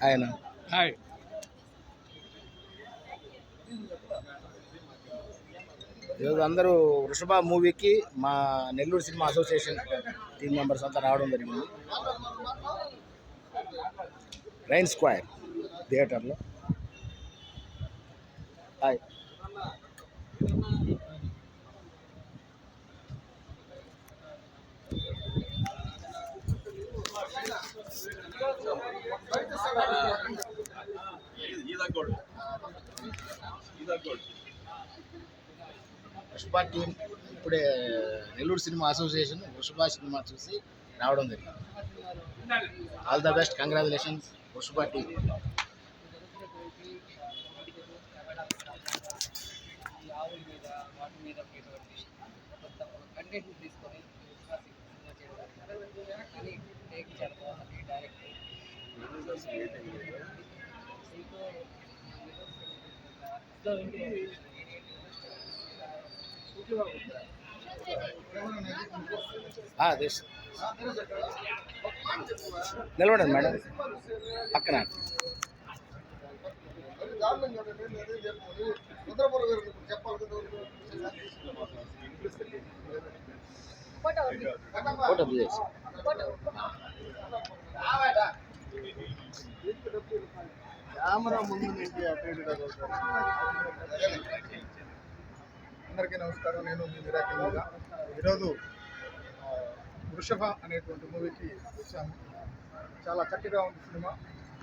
ఆయన హాయ్. ఈరోజు అందరూ వృషభ మూవీకి మా Nellore cinema association team members అంతా రావడం జరిగింది. రైన్ స్క్వేర్ థియేటర్లో. హాయ్. వృషభ టీం ఇప్పుడే నెల్లూరు సినిమా అసోసియేషన్ వృషభ సినిమా చూసి రావడం జరిగింది. ఆల్ ద బెస్ట్, కంగ్రాచులేషన్స్ వృషభ టీం. నిలబడండి మేడం, పక్కన. ఫోటో తీసేసి కెమెరా ముందు నుంచి అందరికీ నమస్కారం. నేను మీ మిరాకిల్ మీద ఈరోజు వృషభ అనేటువంటి మూవీకి వచ్చాము. చాలా చక్కగా ఉంది సినిమా.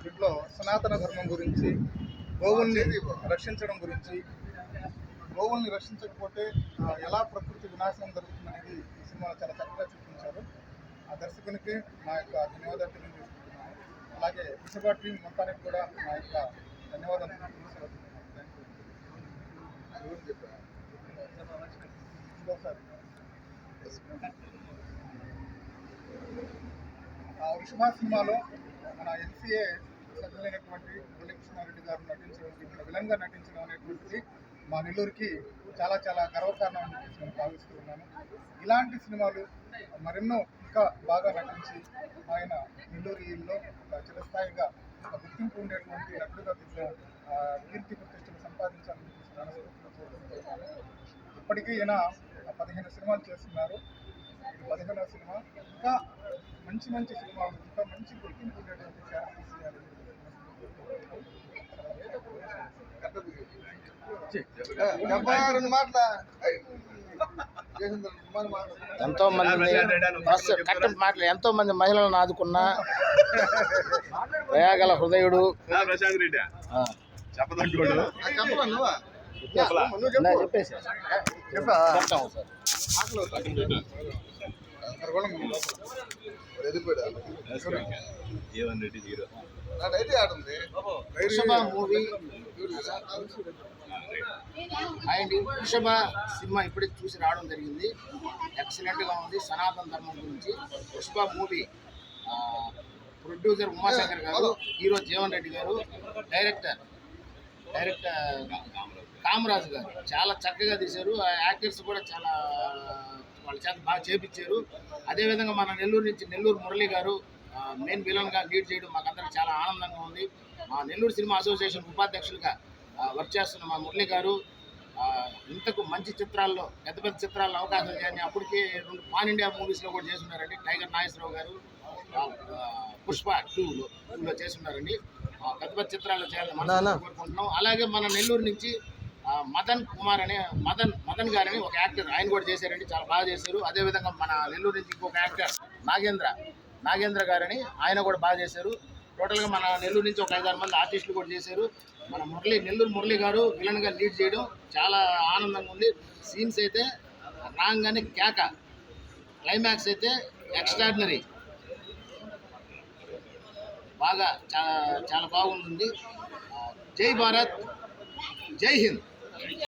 దీంట్లో సనాతన ధర్మం గురించి, గోవుల్ని రక్షించడం గురించి, గోవుల్ని రక్షించకపోతే ఎలా ప్రకృతి వినాశనం జరుగుతుందనేది ఈ సినిమాలో చాలా చక్కగా చూపించారు. ఆ దర్శకునికి నా యొక్క ధన్యవాదాలు తెలియజేసుకుంటున్నాను. అలాగే వృషభ టీం మొత్తానికి కూడా నా యొక్క ధన్యవాదాలు తెలియజేస్తున్నాను. వృషభ సినిమాలో మన ఎన్సీఏ సభ్యులైనటువంటి మురళీకృష్ణారెడ్డి గారు నటించడం, విలన్గా నటించడం అనేటువంటిది మా నెల్లూరుకి చాలా చాలా గర్వకారణం అని చెప్పేసి నేను భావిస్తూ ఉన్నాను. ఇలాంటి సినిమాలు మరెన్నో ఇంకా బాగా నటించి ఆయన నెల్లూరులో చిరస్థాయిగా గుర్తింపు ఉండేటువంటి నటుడుగా కీర్తి ప్రతిష్టలు సంపాదించాలని చెప్పేసి ఇప్పటికీ ఈయన 15 సినిమాలు చేస్తున్నారు. ఇది 15వ సినిమా. ఇంకా మంచి మంచి సినిమాలు, ఇంకా మంచి గుర్తింపు ఉండేటువంటి క్యారెక్టర్స్ చేయాలని ఎంతో మంది మహిళలను ఆదుకున్న దయాగల హృదయుడు, చెప్పేసి చెప్తాము సార్. వృషభ మూవీ అండ్ వృషభ సినిమా ఇప్పుడే చూసి రావడం జరిగింది. ఎక్సలెంట్గా ఉంది. సనాతన ధర్మం గురించి వృషభ మూవీ ప్రొడ్యూసర్ ఉమాశంకర్ గారు, హీరో జీవన్ రెడ్డి గారు, డైరెక్టర్ కామరాజు గారు చాలా చక్కగా తీశారు. యాక్టర్స్ కూడా చాలా వాళ్ళ చేత బాగా చేపించారు. అదేవిధంగా మన నెల్లూరు నుంచి నెల్లూరు మురళి గారు మెయిన్ విలన్గా లీడ్ చేయడం మాకందరికి చాలా ఆనందంగా ఉంది. మా నెల్లూరు సినిమా అసోసియేషన్ ఉపాధ్యక్షులుగా వర్క్ చేస్తున్న మా మురళి గారు ఇంతకు మంచి చిత్రాల్లో, పెద్ద పెద్ద చిత్రాల్లో అవకాశం చేయండి. అప్పటికే 2 పాన్ ఇండియా మూవీస్లో కూడా చేస్తున్నారండి. టైగర్ నాగేశ్వరరావు గారు పుష్ప 2లో చేస్తున్నారండి. పెద్ద పెద్ద చిత్రాల్లో చేయాలని కోరుకుంటున్నాం. అలాగే మన నెల్లూరు నుంచి మదన్ కుమార్ అనే మదన్ గారని ఒక యాక్టర్, ఆయన కూడా చేశారండి, చాలా బాగా చేశారు. అదేవిధంగా మన నెల్లూరు నుంచి ఇంకొక యాక్టర్ నాగేంద్ర గారని, ఆయన కూడా బాగా చేశారు. టోటల్గా మన నెల్లూరు నుంచి ఒక 5-6 మంది ఆర్టిస్టులు కూడా చేశారు. మన నెల్లూరు మురళి గారు విలన్గా లీడ్ చేయడం చాలా ఆనందంగా ఉంది. సీన్స్ అయితే రాగానే కేక, క్లైమాక్స్ అయితే ఎక్స్ట్రాడినరీ, బాగా చాలా బాగుంటుంది. జై భారత్, జై హింద్.